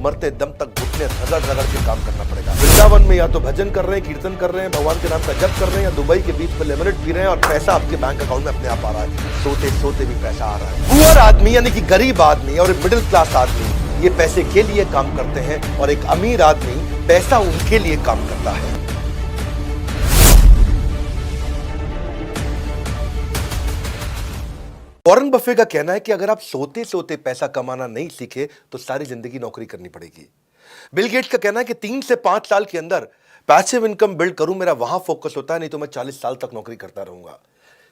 मरते दम तक घुटने रगड़ रगड़ के काम करना पड़ेगा। वृंदावन में या तो भजन कर रहे हैं, कीर्तन कर रहे हैं, भगवान के नाम का जप कर रहे हैं, या दुबई के बीच में लेमनेट पी रहे हैं और पैसा आपके बैंक अकाउंट में अपने आप आ रहा है। सोते सोते भी पैसा आ रहा है। पुअर आदमी यानी कि गरीब आदमी और मिडिल क्लास आदमी ये पैसे के लिए काम करते हैं और एक अमीर आदमी पैसा उनके लिए काम करता है। वॉरेन बफे का कहना है कि अगर आप सोते सोते पैसा कमाना नहीं सीखे तो सारी जिंदगी नौकरी करनी पड़ेगी। बिल गेट्स का कहना है कि 3 से 5 साल के अंदर पैसिव इनकम बिल्ड करूं, मेरा वहां फोकस होता है, नहीं तो मैं 40 साल तक नौकरी करता रहूंगा।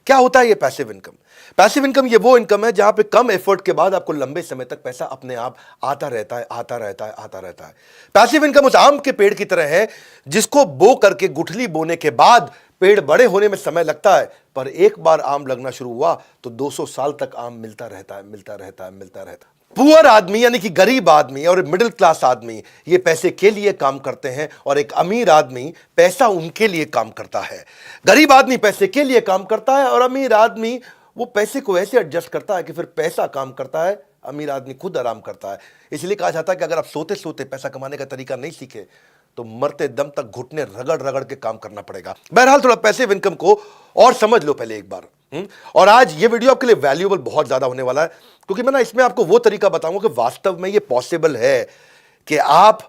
क्या होता है ये पैसिव इनकम? पैसिव इनकम ये वो इनकम है जहां पे कम एफर्ट के बाद आपको लंबे समय तक पैसा अपने आप आता रहता है, आता रहता है, आता रहता है। पैसिव इनकम उस आम के पेड़ की तरह है जिसको बो करके गुठली बोने के बाद पेड़ बड़े होने में समय लगता है, पर एक बार आम लगना शुरू हुआ तो 200 साल तक आम मिलता रहता है, मिलता रहता है, मिलता रहता है। पुअर आदमी यानी कि गरीब आदमी और मिडिल क्लास आदमी ये पैसे के लिए काम करते हैं और एक अमीर आदमी पैसा उनके लिए काम करता है। गरीब आदमी पैसे के लिए काम करता है और अमीर आदमी वो पैसे को ऐसे एडजस्ट करता है कि फिर पैसा काम करता है, अमीर आदमी खुद आराम करता है। इसलिए कहा जाता है कि अगर आप सोते सोते पैसा कमाने का तरीका नहीं सीखे तो मरते दम तक घुटने रगड़ रगड़ के काम करना पड़ेगा। बहरहाल थोड़ा पैसिव इनकम को और समझ लो पहले एक बार। और आज ये वीडियो आपके लिए वैल्यूएबल बहुत ज्यादा होने वाला है, क्योंकि मैं ना इसमें आपको वो तरीका बताऊंगा कि वास्तव में ये पॉसिबल है कि आप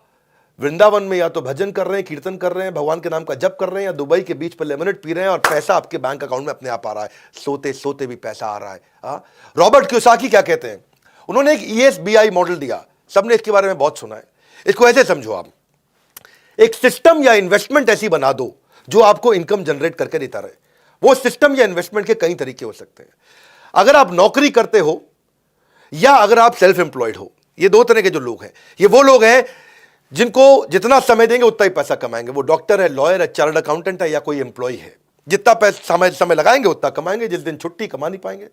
वृंदावन में या तो भजन कर रहे हैं, कीर्तन कर रहे हैं, भगवान के नाम का जप कर रहे हैं, या दुबई के बीच पर लेमनेट पी रहे हैं और पैसा आपके बैंक अकाउंट में अपने आप आ रहा है। सोते सोते भी पैसा आ रहा है। रॉबर्ट कियोसाकी क्या कहते हैं? उन्होंने एक ESBI मॉडल दिया, सबने इसके बारे में बहुत सुना है। इसको ऐसे समझो, आप एक सिस्टम या इन्वेस्टमेंट ऐसी बना दो जो आपको इनकम जनरेट करके देता रहे। वो सिस्टम या इन्वेस्टमेंट के कई तरीके हो सकते हैं। अगर आप नौकरी करते हो या अगर आप सेल्फ एम्प्लॉयड हो, ये 2 तरह के जो लोग हैं, ये वो लोग हैं जिनको जितना समय देंगे उतना ही पैसा कमाएंगे। वो डॉक्टर है, लॉयर है, चार्टर्ड अकाउंटेंट है या कोई एम्प्लॉय है। जितना पैसा समय लगाएंगे उतना कमाएंगे, जिस दिन छुट्टी कमा नहीं पाएंगे।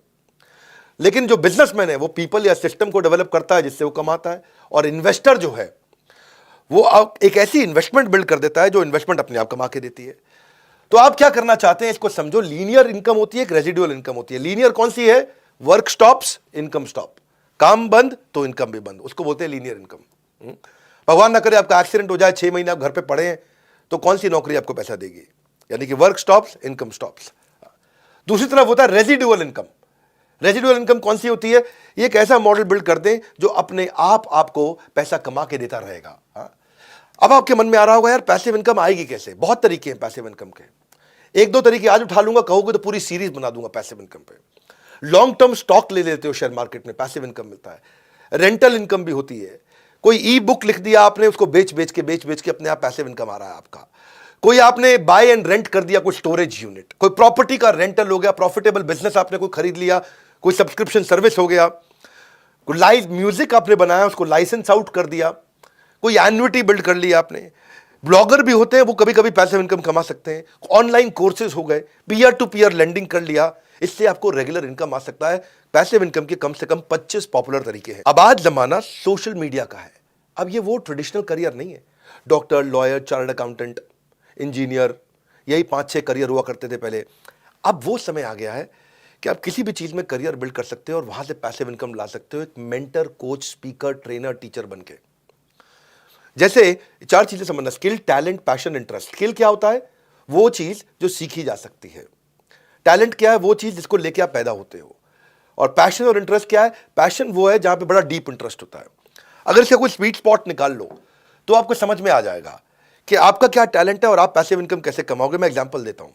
लेकिन जो बिजनेसमैन है वो पीपल या सिस्टम को डेवलप करता है जिससे वो कमाता है। और इन्वेस्टर जो है वो एक ऐसी इन्वेस्टमेंट बिल्ड कर देता है जो इन्वेस्टमेंट अपने आप कमा के देती है। तो आप क्या करना चाहते हैं इसको समझो। लीनियर इनकम होती है, एक रेजिडुअल इनकम होती है। लीनियर कौन सी है? Work stops, income stop. काम बंद तो इनकम भी बंद, उसको बोलते हैं लीनियर इनकम। भगवान ना करे आपका एक्सीडेंट हो जाए, 6 महीने आप घर पे पड़े हैं, तो कौन सी नौकरी आपको पैसा देगी? यानी कि वर्क स्टॉप्स, इनकम स्टॉप्स। दूसरी तरफ होता है रेजिडुअल इनकम। रेजिडुअल इनकम कौन सी होती है? ये एक ऐसा मॉडल बिल्ड कर दें जो अपने आप आपको पैसा कमा के देता रहेगा। अब आपके मन में आ रहा होगा यार पैसिव इनकम आएगी कैसे? बहुत तरीके हैं पैसिव इनकम के। 1-2 तरीके आज उठा लूंगा, कहोगे तो पूरी सीरीज बना दूंगा पैसिव इनकम पे। लॉन्ग टर्म स्टॉक ले लेते हो शेयर मार्केट में, पैसिव इनकम मिलता है। रेंटल इनकम भी होती है। कोई ई बुक लिख दिया आपने, उसको बेच बेच के अपने आप पैसिव इनकम आ रहा है आपका। कोई आपने बाय एंड रेंट कर दिया कोई स्टोरेज यूनिट, कोई प्रॉपर्टी का रेंटल हो गया, प्रॉफिटेबल बिजनेस आपने कोई खरीद लिया, कोई सब्सक्रिप्शन सर्विस हो गया, कोई लाइव म्यूजिक आपने बनाया उसको लाइसेंस आउट कर दिया, कोई एन्युटी बिल्ड कर लिया आपने। ब्लॉगर भी होते हैं, वो कभी कभी पैसिव इनकम कमा सकते हैं। ऑनलाइन कोर्सेज हो गए, पीयर टू पीयर लेंडिंग कर लिया, इससे आपको रेगुलर इनकम आ सकता है। पैसिव इनकम के कम से कम 25 पॉपुलर तरीके हैं। अब आज जमाना सोशल मीडिया का है। अब ये वो ट्रेडिशनल करियर नहीं है, doctor, lawyer, chartered accountant, engineer, यही 5-6 करियर हुआ करते थे पहले। अब वो समय आ गया है कि आप किसी भी चीज में करियर बिल्ड कर सकते हो और वहां से पैसिव इनकम ला सकते हो, एक mentor, coach, speaker, trainer, teacher बनके। जैसे 4 चीजें समझना: skill, talent, passion, interest. Skill क्या होता है? वो चीज जो सीखी जा सकती है। टैलेंट क्या है? वो चीज जिसको लेके आप पैदा होते हो। और पैशन और इंटरेस्ट क्या है? पैशन वो है जहां पे बड़ा डीप इंटरेस्ट होता है। अगर इसका कोई स्वीट स्पॉट निकाल लो तो आपको समझ में आ जाएगा कि आपका क्या टैलेंट है और आप पैसिव इनकम कैसे कमाओगे। मैं एग्जांपल देता हूं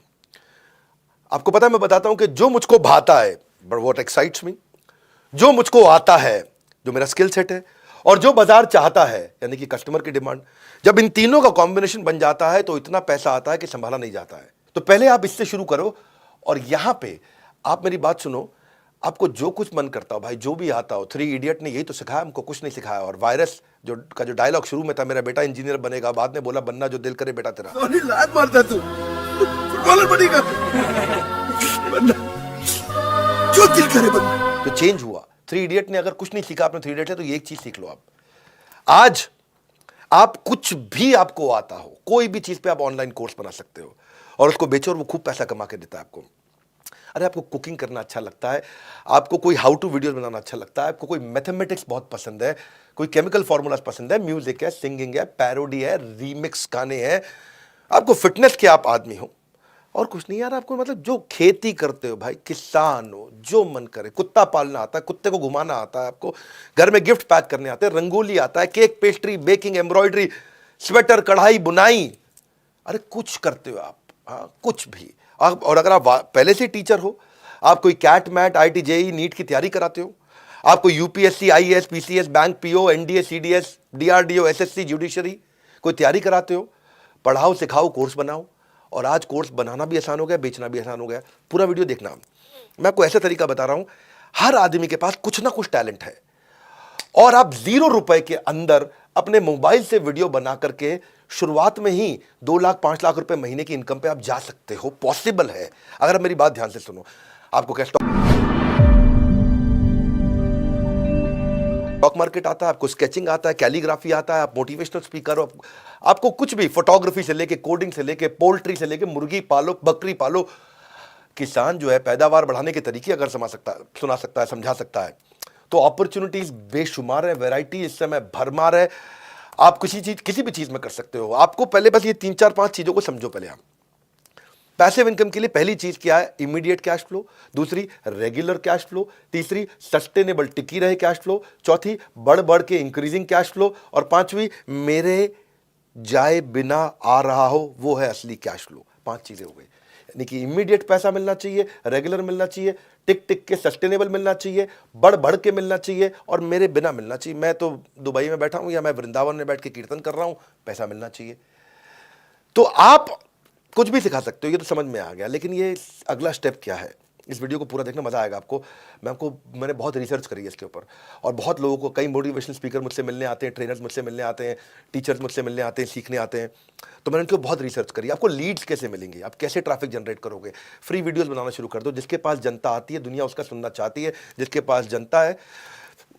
आपको। पता है, मैं बताता हूं कि जो मुझको भाता है, बट व्हाट एक्साइट्स मी, जो मुझको आता है, जो मेरा स्किल सेट है, और जो बाजार चाहता है यानी कि कस्टमर की डिमांड, जब इन तीनों का कॉम्बिनेशन बन जाता है तो इतना पैसा आता है कि संभाला नहीं जाता है। तो पहले आप इससे शुरू करो और यहां पे आप मेरी बात सुनो। आपको जो कुछ मन करता हो भाई, जो भी आता हो, 3 इडियट ने यही तो सिखाया हमको, कुछ नहीं सिखाया। और वायरस जो डायलॉग शुरू में था, मेरा बेटा इंजीनियर बनेगा, बाद में बोला बनना जो दिल करे बेटा तेरा। लात मारता तू, फुटबॉलर बनेगा, जो दिल करे बनना। तो चेंज हुआ। 3 इडियट ने अगर कुछ नहीं सीखा, आपने 3 इडियट है तो ये एक चीज सीख लो आप। आज आप कुछ भी आपको आता हो, कोई भी चीज पे आप ऑनलाइन कोर्स बना सकते हो और उसको बेचो और वो खूब पैसा कमा के देता है आपको। अरे आपको कुकिंग करना अच्छा लगता है, आपको कोई हाउ टू वीडियो बनाना अच्छा लगता है, आपको कोई मैथमेटिक्स बहुत पसंद है, कोई केमिकल फॉर्मूलाज पसंद है, म्यूजिक है, सिंगिंग है, पैरोडी है, रीमिक्स गाने हैं, आपको फिटनेस के आप आदमी हो और कुछ नहीं यार, आपको मतलब जो खेती करते हो भाई, किसान हो, जो मन करे, कुत्ता पालना आता है, कुत्ते को घुमाना आता है, आपको घर में गिफ्ट पैक करने आते हैं, रंगोली आता है, cake pastry baking embroidery sweater कढ़ाई बुनाई, अरे कुछ करते हो आप, हाँ कुछ भी आप। और अगर आप पहले से टीचर हो, आप कोई CAT MAT IIT JEE NEET की तैयारी कराते हो, आप कोई UPSC IAS PCS bank PO NDA CDS DRDO SSC judiciary कोई तैयारी कराते हो, पढ़ाओ सिखाओ कोर्स बनाओ। और आज कोर्स बनाना भी आसान हो गया, बेचना भी आसान हो गया। पूरा वीडियो देखना, मैं आपको ऐसा तरीका बता रहा हूं, हर आदमी के पास कुछ ना कुछ टैलेंट है और आप 0 रुपए के अंदर अपने मोबाइल से वीडियो बना करके शुरुआत में ही 2 लाख 5 लाख रुपए महीने की इनकम पे आप जा सकते हो। पॉसिबल है, अगर आप मेरी बात ध्यान से सुनो। आपको क्या स्टॉक मार्केट आता है, आपको स्केचिंग आता है, कैलीग्राफी आता है, आप मोटिवेशनल स्पीकर हो, आपको कुछ भी, फोटोग्राफी से लेके कोडिंग से लेके पोल्ट्री से लेके मुर्गी पालो बकरी पालो। किसान जो है पैदावार बढ़ाने के तरीके अगर सुना सकता है समझा सकता है, तो अपॉर्चुनिटीज बेशुमार है, वैरायटी इस समय भरमार है। आप किसी भी चीज में कर सकते हो। आपको पहले बस ये 3 4 5 चीजों को समझो। पहले आप पैसिव इनकम के लिए पहली चीज क्या है? इमीडिएट कैश फ्लो, दूसरी रेगुलर कैश फ्लो, तीसरी सस्टेनेबल टिकी रहे कैश फ्लो, चौथी बढ़ बढ़ के इंक्रीजिंग कैश फ्लो, और पांचवी मेरे जाए बिना आ रहा हो वो है असली कैश फ्लो। 5 चीजें हो गई, यानी कि इमीडिएट पैसा मिलना चाहिए, रेगुलर मिलना चाहिए, टिक टिक के सस्टेनेबल मिलना चाहिए, बढ़ बढ़ के मिलना चाहिए, और मेरे बिना मिलना चाहिए। मैं तो दुबई में बैठा हूं या मैं वृंदावन में बैठ के कीर्तन कर रहा हूं, पैसा मिलना चाहिए। तो आप कुछ भी सिखा सकते हो, ये तो समझ में आ गया। लेकिन ये अगला स्टेप क्या है, इस वीडियो को पूरा देखना, मजा आएगा आपको। मैंने बहुत रिसर्च करी है इसके ऊपर, और बहुत लोगों को, कई मोटिवेशनल स्पीकर मुझसे मिलने आते हैं, ट्रेनर्स मुझसे मिलने आते हैं, टीचर्स मुझसे मिलने आते हैं, सीखने आते हैं। तो मैंने उनको बहुत रिसर्च करी। आपको लीड्स कैसे मिलेंगे, आप कैसे ट्रैफिक जनरेट करोगे? फ्री वीडियोस बनाना शुरू कर दो। जिसके पास जनता आती है दुनिया उसका सुनना चाहती है, जिसके पास जनता है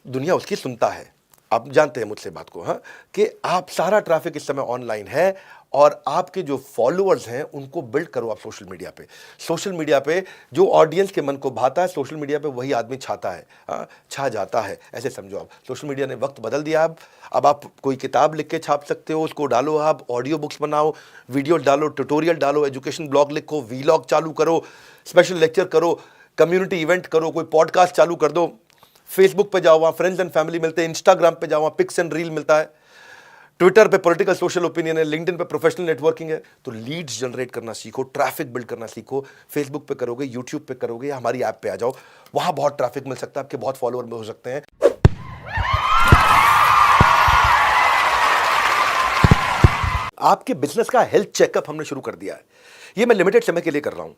दुनिया उसकी सुनता है। आप जानते हैं मुझसे बात को, हाँ, कि आप सारा ट्रैफिक इस समय ऑनलाइन है, और आपके जो फॉलोअर्स हैं उनको बिल्ड करो आप सोशल मीडिया पे। सोशल मीडिया पे जो ऑडियंस के मन को भाता है, सोशल मीडिया पे वही आदमी छाता है, हाँ, छा जाता है, ऐसे समझो आप। सोशल मीडिया ने वक्त बदल दिया। अब आप कोई किताब लिख के छाप सकते हो, उसको डालो, आप ऑडियो बुक्स बनाओ, वीडियो डालो, ट्यूटोरियल डालो, एजुकेशन ब्लॉग लिखो, वीलॉग चालू करो, स्पेशल लेक्चर करो, कम्युनिटी इवेंट करो, कोई पॉडकास्ट चालू कर दो। फेसबुक पे जाओ, वहाँ फ्रेंड्स एंड फैमिली मिलते हैं, इंस्टाग्राम पे जाओ, वहाँ पिक्स एंड रील मिलता है, ट्विटर पे पॉलिटिकल सोशल ओपिनियन है, लिंक्डइन पे प्रोफेशनल नेटवर्किंग है। तो लीड्स जनरेट करना सीखो, ट्रैफिक बिल्ड करना सीखो। फेसबुक पे करोगे, यूट्यूब पे करोगे, या हमारी ऐप पे आ जाओ, वहां बहुत ट्रैफिक मिल सकता है, आपके बहुत फॉलोअर हो सकते हैं। आपके बिजनेस का हेल्थ चेकअप हमने शुरू कर दिया है। ये मैं लिमिटेड समय के लिए कर रहा हूं।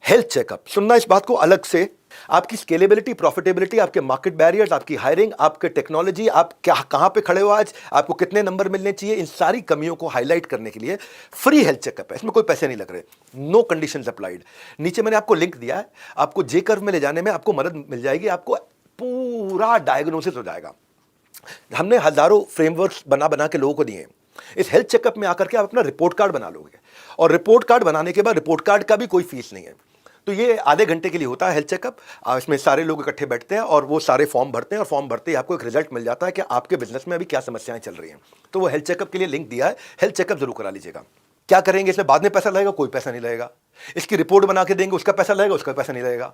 हेल्थ चेकअप, सुनना इस बात को अलग से। आपकी स्केलेबिलिटी, प्रॉफिटेबिलिटी, आपके मार्केट बैरियर्स, आपकी हायरिंग, आपके टेक्नोलॉजी, आप क्या कहां पे खड़े हो आज, आपको कितने नंबर मिलने चाहिए, इन सारी कमियों को हाईलाइट करने के लिए फ्री हेल्थ चेकअप है। इसमें कोई पैसे नहीं लग रहे, नो कंडीशंस अप्लाइड। नीचे मैंने आपको लिंक दिया है, आपको जे कर्व में ले जाने में आपको मदद मिल जाएगी, आपको पूरा डायग्नोसिस हो जाएगा। हमने हजारों फ्रेमवर्क्स बना बना के लोगों को दिए हैं। इस हेल्थ चेकअप में आकर के आप अपना रिपोर्ट कार्ड बना लोगे, और रिपोर्ट कार्ड बनाने के बाद रिपोर्ट कार्ड का भी कोई फीस नहीं है। तो ये आधे घंटे के लिए होता है हेल्थ चेकअप। इसमें सारे लोग इकट्ठे बैठते हैं और वो सारे फॉर्म भरते हैं, और फॉर्म भरते ही आपको एक रिजल्ट मिल जाता है कि आपके बिजनेस में अभी क्या समस्याएं चल रही हैं। तो वो हेल्थ चेकअप के लिए लिंक दिया है, हेल्थ चेकअप जरूर करा लीजिएगा। क्या करेंगे इसमें? बाद में पैसा लगेगा? कोई पैसा नहीं लगेगा। इसकी रिपोर्ट बना के देंगे, उसका पैसा लगेगा? उसका पैसा नहीं लगेगा।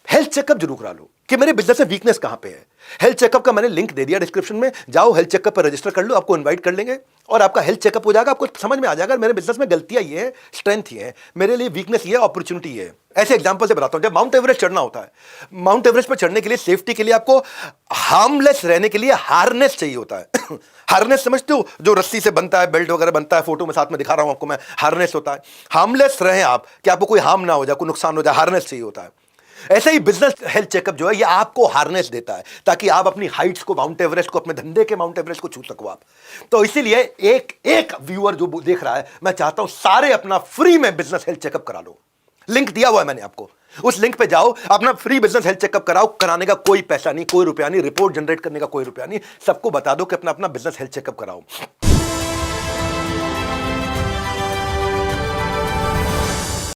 हेल्थ चेकअप जरूर करा लो कि मेरे बिजनेस में वीकनेस कहां पे है। हेल्थ चेकअप का मैंने लिंक दे दिया डिस्क्रिप्शन में, जाओ हेल्थ चेकअप पर रजिस्टर कर लो, आपको इनवाइट कर लेंगे और आपका हेल्थ चेकअप हो जाएगा। आपको समझ में आ जाएगा मेरे बिजनेस में गलतियां ये है, स्ट्रेंथ ये है, मेरे लिए वीकनेस ये है, अपॉर्चुनिटी ये है। ऐसे एग्जांपल से बताता हूं। जब माउंट एवरेस्ट चढ़ना होता है, माउंट एवरेस्ट पर चढ़ने के लिए, सेफ्टी के लिए, आपको हार्मलेस रहने के लिए हार्नेस चाहिए होता है। हार्नेस समझते हो, जो रस्सी से बनता है, बेल्ट वगैरह बनता है, फोटो में साथ में दिखा रहा हूं आपको मैं, हार्नेस होता है। हार्मलेस रहे आप, कि आपको कोई हार्म ना हो जाए, कोई नुकसान हो जाए, हार्नेस चाहिए होता है। ऐसे ही बिजनेस हेल्थ चेकअप जो है, ये आपको हार्नेस देता है, ताकि आप अपनी हाइट्स को, माउंट एवरेस्ट को, अपने धंधे के माउंट एवरेस्ट को छू सको आप। तो इसीलिए एक व्यूअर जो देख रहा है, मैं चाहता हूं सारे अपना फ्री में बिजनेस हेल्थ चेकअप करा लो। लिंक दिया हुआ है मैंने आपको, उस लिंक पे जाओ, अपना फ्री बिजनेस हेल्थ चेकअप कराओ। कराने का कोई पैसा नहीं, कोई रुपया नहीं, रिपोर्ट जनरेट करने का कोई रुपया नहीं। सबको बता दो कि अपना अपना बिजनेस हेल्थ चेकअप कराओ।